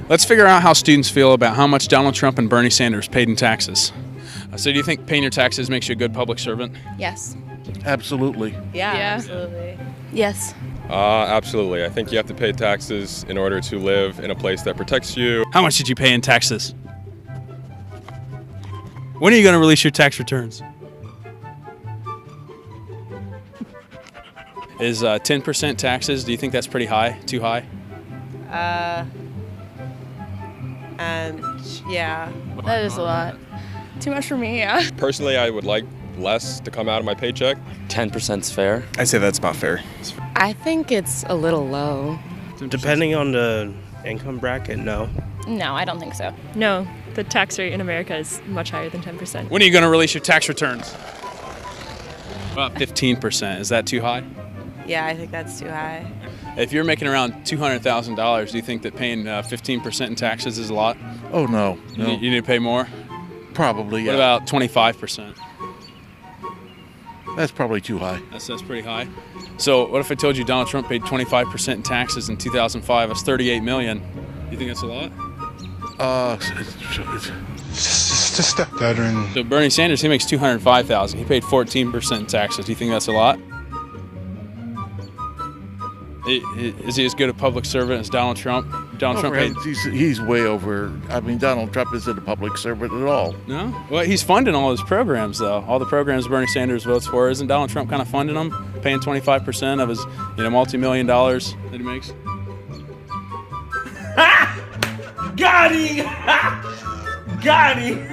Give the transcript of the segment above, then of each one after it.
Let's figure out how students feel about how much Donald Trump and Bernie Sanders paid in taxes. So do you think paying your taxes makes you a good public servant? Yes. Absolutely. Yeah. Absolutely. Yes. Absolutely. I think you have to pay taxes in order to live in a place that protects you. How much did you pay in taxes? When are you going to release your tax returns? Is 10% taxes, do you think that's pretty high? Too high? And yeah. That is a lot. Too much for me, yeah. Personally, I would like less to come out of my paycheck. 10% is fair. I say that's about fair. I think it's a little low. Depending on the income bracket, no. No, I don't think so. No, the tax rate in America is much higher than 10%. When are you going to release your tax returns? About 15%. Is that too high? Yeah, I think that's too high. If you're making around $200,000, do you think that paying 15% in taxes is a lot? Oh, no. No. You need to pay more? Probably, yeah. What about 25%? That's probably too high. That's pretty high. So what if I told you Donald Trump paid 25% in taxes in 2005? That's $38 million. You think that's a lot? Just a step better. So Bernie Sanders, he makes $205,000. He paid 14% in taxes. Do you think that's a lot? Is he as good a public servant as Donald Trump? Donald Trump paid... He's way over. I mean, Donald Trump isn't a public servant at all. No? Well, he's funding all his programs, though. All the programs Bernie Sanders votes for. Isn't Donald Trump kind of funding them? Paying 25% of his, multi-million dollars that he makes? Got him! Got him!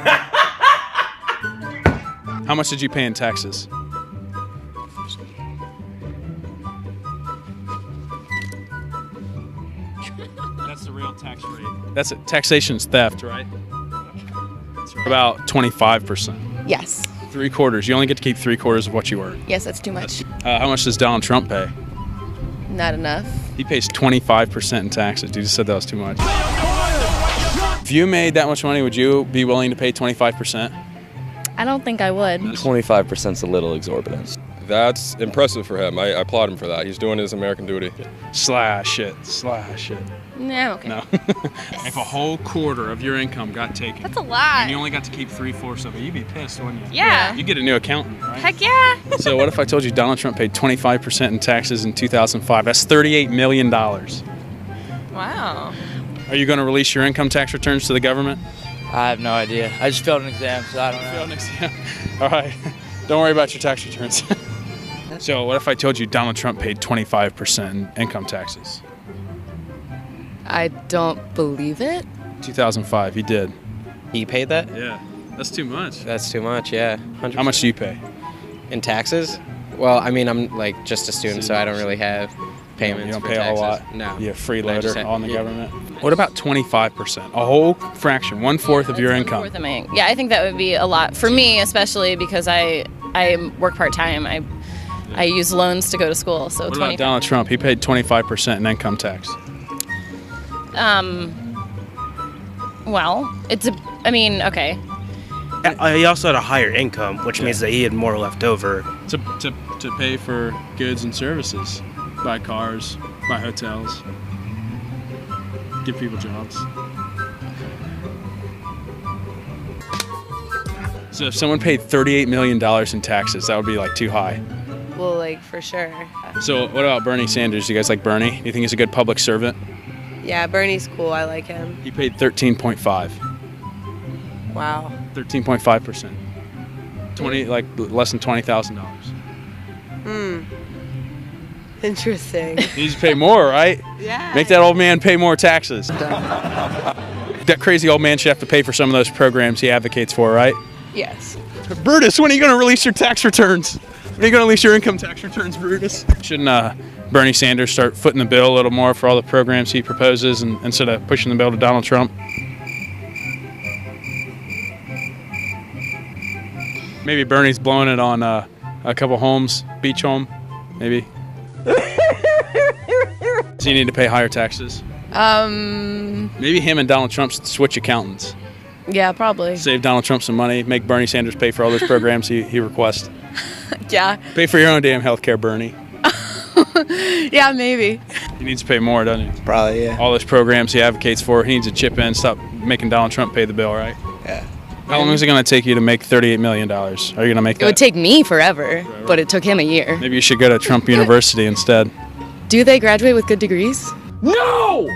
How much did you pay in taxes? That's the real tax rate. That's it. Taxation's theft, right? About 25%. Yes. 3/4. You only get to keep 3/4 of what you earn. Yes, that's too much. How much does Donald Trump pay? Not enough. He pays 25% in taxes. You just said that was too much. If you made that much money, would you be willing to pay 25%? I don't think I would. 25% is a little exorbitant. That's impressive for him. I applaud him for that. He's doing his American duty. Slash it. No, okay. No. If a whole quarter of your income got taken, That's a lot. and you only got to keep 3/4 of it, you'd be pissed, wouldn't you? Yeah. You get a new accountant, right? Heck yeah. So what if I told you Donald Trump paid 25% in taxes in 2005? That's $38 million. Wow. Are you going to release your income tax returns to the government? I have no idea. I just failed an exam, so I don't know. All right. Don't worry about your tax returns. So what if I told you Donald Trump paid 25% in income taxes? I don't believe it. 2005, he did. He paid that? Yeah. That's too much. That's too much, yeah. 100%. How much do you pay? In taxes? Well, I mean, I'm like just a student, so I don't really have payments. You don't for pay a whole taxes. lot? No. You have freeloader have- on the yeah. government? What about 25%? A whole fraction, 1/4 of your income. One-fourth of my, yeah, I think that would be a lot for me, especially because I work part-time. I use loans to go to school, so What about Donald Trump? He paid 25% in income tax. Well, okay. He also had a higher income, which means that he had more left over. To pay for goods and services. Buy cars, buy hotels, give people jobs. So if someone paid $38 million in taxes, that would be like too high. Well, like for sure. So what about Bernie Sanders? You guys like Bernie? Do you think he's a good public servant? Yeah, Bernie's cool. I like him. He paid 13.5. Wow. 13.5%. 20, like less than $20,000. Interesting. He needs to pay more, right? Yeah. Make that old man pay more taxes. That crazy old man should have to pay for some of those programs he advocates for, right? Yes. Brutus, when are you going to release your tax returns? When are you going to release your income tax returns, Brutus? Shouldn't Bernie Sanders start footing the bill a little more for all the programs he proposes instead of pushing the bill to Donald Trump? Maybe Bernie's blowing it on a couple homes, beach home, maybe. Does he need to pay higher taxes? Maybe him and Donald Trump switch accountants. Yeah, probably. Save Donald Trump some money, make Bernie Sanders pay for all those programs he requests. Yeah. Pay for your own damn health care, Bernie. Yeah, maybe. He needs to pay more, doesn't he? Probably, yeah. All those programs he advocates for, he needs to chip in, stop making Donald Trump pay the bill, right? Yeah. How long is it going to take you to make $38 million? Are you going to make It that? would take me forever, but it took him a year. Maybe you should go to Trump University instead. Do they graduate with good degrees? No!